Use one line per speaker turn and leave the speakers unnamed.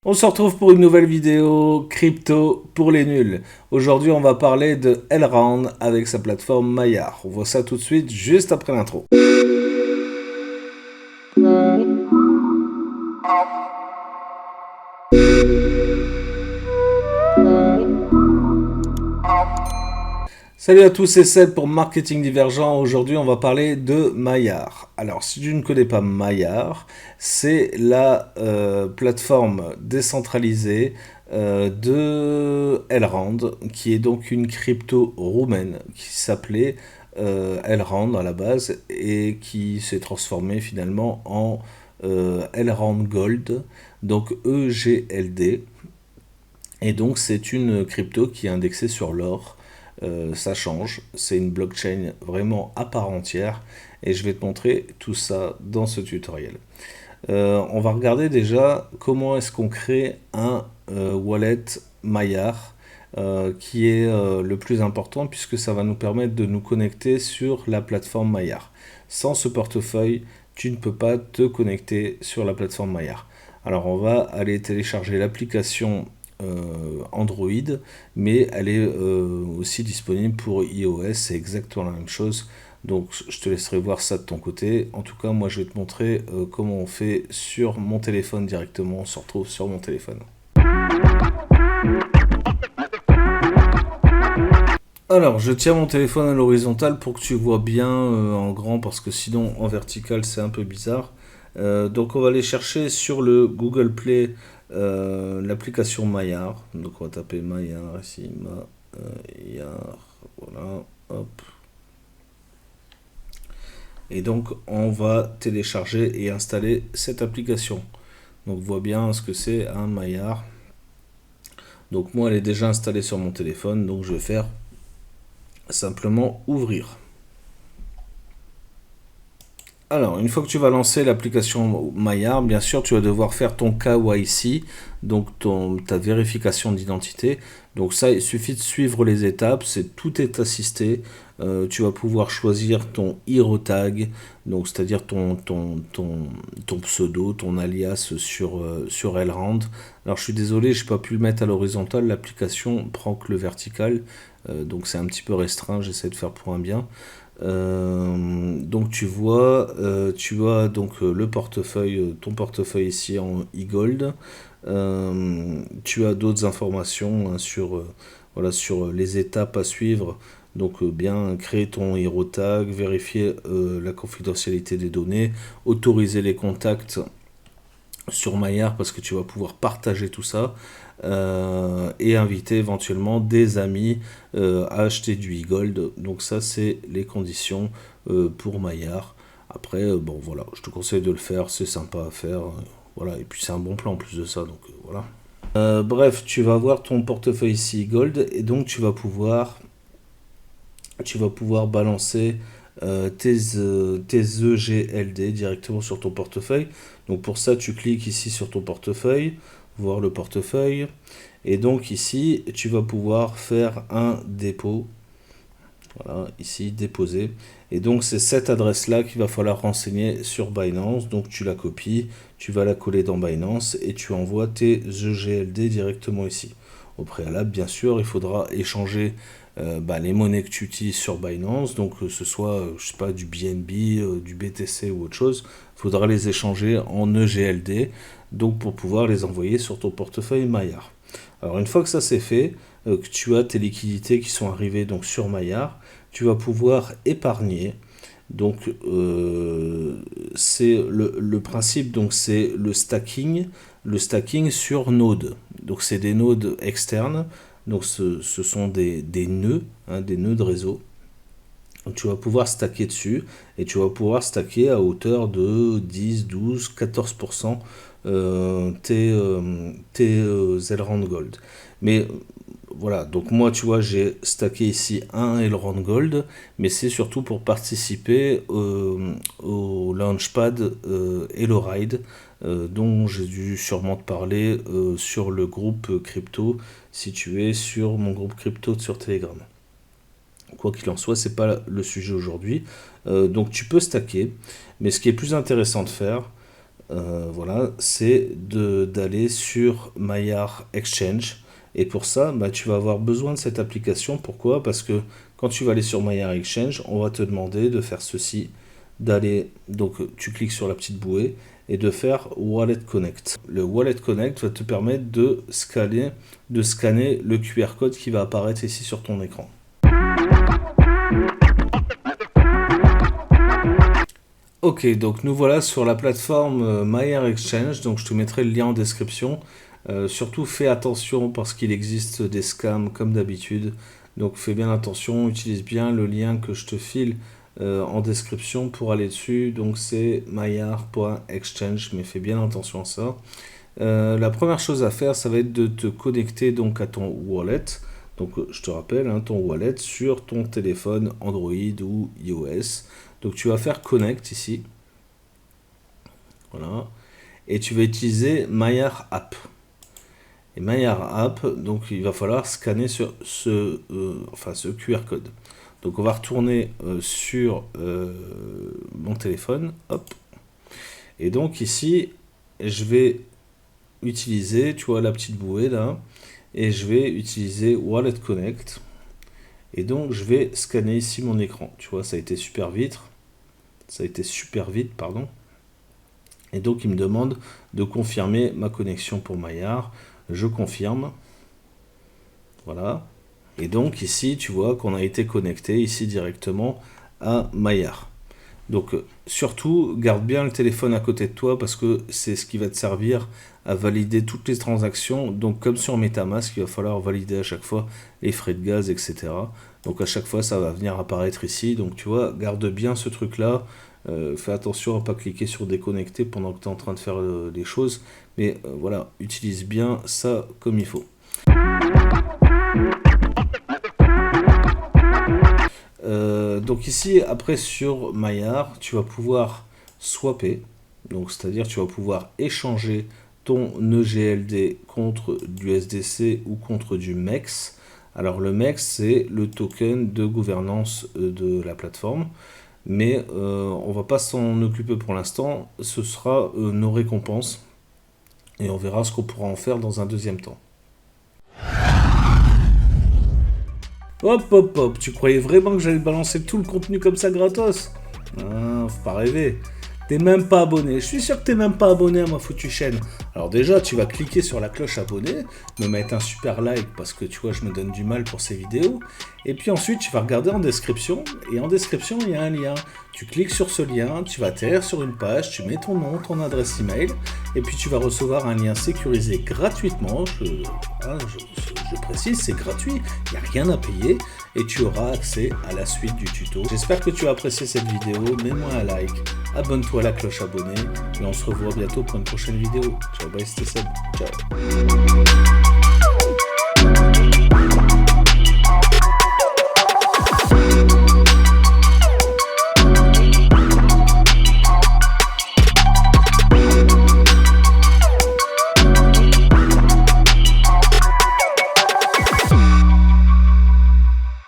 On se retrouve pour une nouvelle vidéo crypto pour les nuls. Aujourd'hui, on va parler de Elrond avec sa plateforme Maillard. On voit ça tout de suite, juste après l'intro. Salut à tous et celles pour Marketing Divergent. Aujourd'hui, on va parler de Maillard. Alors, si tu ne connais pas Maillard, c'est la plateforme décentralisée de Elrond, qui est donc une crypto roumaine qui s'appelait Elrond à la base et qui s'est transformée finalement en Elrond Gold, donc EGLD. Et donc, c'est une crypto qui est indexée sur l'or. Ça change, c'est une blockchain vraiment à part entière et je vais te montrer tout ça dans ce tutoriel. On va regarder déjà comment est-ce qu'on crée un wallet Maillard qui est le plus important puisque ça va nous permettre de nous connecter sur la plateforme Maillard. Sans ce portefeuille, tu ne peux pas te connecter sur la plateforme Maillard. Alors on va aller télécharger l'application Android, mais elle est aussi disponible pour iOS, c'est exactement la même chose. Donc je te laisserai voir ça de ton côté. En tout cas, moi je vais te montrer comment on fait sur mon téléphone directement. On se retrouve sur mon téléphone. Alors, je tiens mon téléphone à l'horizontale pour que tu vois bien en grand, parce que sinon en vertical c'est un peu bizarre. Donc on va aller chercher sur le Google Play l'application Maillard. Donc on va taper Maillard ici, Maillard, voilà, hop. Et donc on va télécharger et installer cette application. Donc on voit bien ce que c'est un Maillard. Donc moi elle est déjà installée sur mon téléphone, donc je vais faire simplement ouvrir. Alors, une fois que tu vas lancer l'application Maillard, bien sûr, tu vas devoir faire ton KYC, donc ta vérification d'identité. Donc ça, il suffit de suivre les étapes, tout est assisté. Tu vas pouvoir choisir ton hero tag, donc c'est-à-dire ton pseudo, ton alias sur Elrond. Alors je suis désolé, je n'ai pas pu le mettre à l'horizontale, l'application prend que le vertical, donc c'est un petit peu restreint, j'essaie de faire pour un bien. Donc tu as donc le portefeuille, ton portefeuille ici en e-gold. Tu as d'autres informations hein, voilà, sur les étapes à suivre. Donc bien créer ton hero tag, vérifier la confidentialité des données, autoriser les contacts sur Maillard parce que tu vas pouvoir partager tout ça et inviter éventuellement des amis à acheter du e-gold. Donc ça c'est les conditions pour Maillard. Après bon voilà, je te conseille de le faire, c'est sympa à faire. Voilà, et puis c'est un bon plan en plus de ça, donc voilà. Bref, tu vas avoir ton portefeuille ici e-gold et donc tu vas pouvoir balancer tes EGLD directement sur ton portefeuille. Donc pour ça, tu cliques ici sur ton portefeuille, voir le portefeuille. Et donc ici, tu vas pouvoir faire un dépôt. Voilà, ici, déposer. Et donc c'est cette adresse-là qu'il va falloir renseigner sur Binance. Donc tu la copies, tu vas la coller dans Binance et tu envoies tes EGLD directement ici. Au préalable, bien sûr, il faudra échanger les monnaies que tu utilises sur Binance, donc que ce soit, je sais pas, du BNB, du BTC ou autre chose, il faudra les échanger en EGLD, donc pour pouvoir les envoyer sur ton portefeuille Maillard. Alors une fois que ça c'est fait, que tu as tes liquidités qui sont arrivées donc sur Maillard, tu vas pouvoir épargner. Donc c'est le principe, donc c'est le stacking sur node. Donc c'est des nodes externes, donc ce sont des nœuds, hein, des nœuds de réseau. Donc tu vas pouvoir stacker dessus et tu vas pouvoir stacker à hauteur de 10, 12, 14% tes Elrond Gold. Mais voilà, donc moi tu vois j'ai stacké ici un Elrond Gold, mais c'est surtout pour participer au Launchpad Eloride dont j'ai dû sûrement te parler sur le groupe crypto si tu es sur mon groupe crypto sur Telegram. Quoi qu'il en soit, c'est pas le sujet aujourd'hui. Donc tu peux stacker, mais ce qui est plus intéressant de faire, voilà, c'est d'aller sur Maillard Exchange. Et pour ça, bah, tu vas avoir besoin de cette application. Pourquoi? Parce que quand tu vas aller sur Maillard Exchange, on va te demander de faire ceci, d'aller, donc tu cliques sur la petite bouée et de faire Wallet Connect. Le Wallet Connect va te permettre de scanner le QR code qui va apparaître ici sur ton écran. Ok, donc nous voilà sur la plateforme Maillard Exchange, donc je te mettrai le lien en description. Surtout fais attention parce qu'il existe des scams comme d'habitude, donc fais bien attention, utilise bien le lien que je te file en description pour aller dessus, donc c'est maillard.exchange, mais fais bien attention à ça. La première chose à faire, ça va être de te connecter donc à ton wallet. Donc je te rappelle, hein, ton wallet sur ton téléphone Android ou iOS. Donc tu vas faire Connect ici. Voilà. Et tu vas utiliser Maillard App. Et Maillard App, donc il va falloir scanner sur ce QR code. Donc on va retourner sur mon téléphone. Hop. Et donc ici, je vais utiliser, tu vois la petite bouée là. Et je vais utiliser Wallet Connect. Et donc je vais scanner ici mon écran. Tu vois, ça a été super vite. Pardon. Et donc il me demande de confirmer ma connexion pour Maillard. Je confirme. Voilà. Et donc ici, tu vois qu'on a été connecté ici directement à Maillard. Donc surtout, garde bien le téléphone à côté de toi parce que c'est ce qui va te servir à valider toutes les transactions. Donc comme sur MetaMask, il va falloir valider à chaque fois les frais de gaz, etc. Donc à chaque fois, ça va venir apparaître ici. Donc tu vois, garde bien ce truc-là. Fais attention à ne pas cliquer sur déconnecter pendant que tu es en train de faire les choses. Mais voilà, utilise bien ça comme il faut. Donc ici, après sur Maillard, tu vas pouvoir swapper. Donc c'est-à-dire tu vas pouvoir échanger ton EGLD contre du SDC ou contre du MEX. Alors le MEX, c'est le token de gouvernance de la plateforme. Mais on ne va pas s'en occuper pour l'instant. Ce sera nos récompenses. Et on verra ce qu'on pourra en faire dans un deuxième temps. Hop, hop, hop. Tu croyais vraiment que j'allais balancer tout le contenu comme ça gratos? Ah, faut pas rêver. T'es même pas abonné. Je suis sûr que t'es même pas abonné à ma foutue chaîne. Alors déjà, tu vas cliquer sur la cloche abonné, me mettre un super like parce que tu vois, je me donne du mal pour ces vidéos. Et puis ensuite, tu vas regarder en description. Et en description, il y a un lien. Tu cliques sur ce lien, tu vas atterrir sur une page, tu mets ton nom, ton adresse email. Et puis tu vas recevoir un lien sécurisé gratuitement. Je précise, c'est gratuit. Il n'y a rien à payer. Et tu auras accès à la suite du tuto. J'espère que tu as apprécié cette vidéo. Mets-moi un like, abonne-toi à la cloche abonnée. Et on se revoit bientôt pour une prochaine vidéo. Ciao, bye, c'était Seb. Ciao.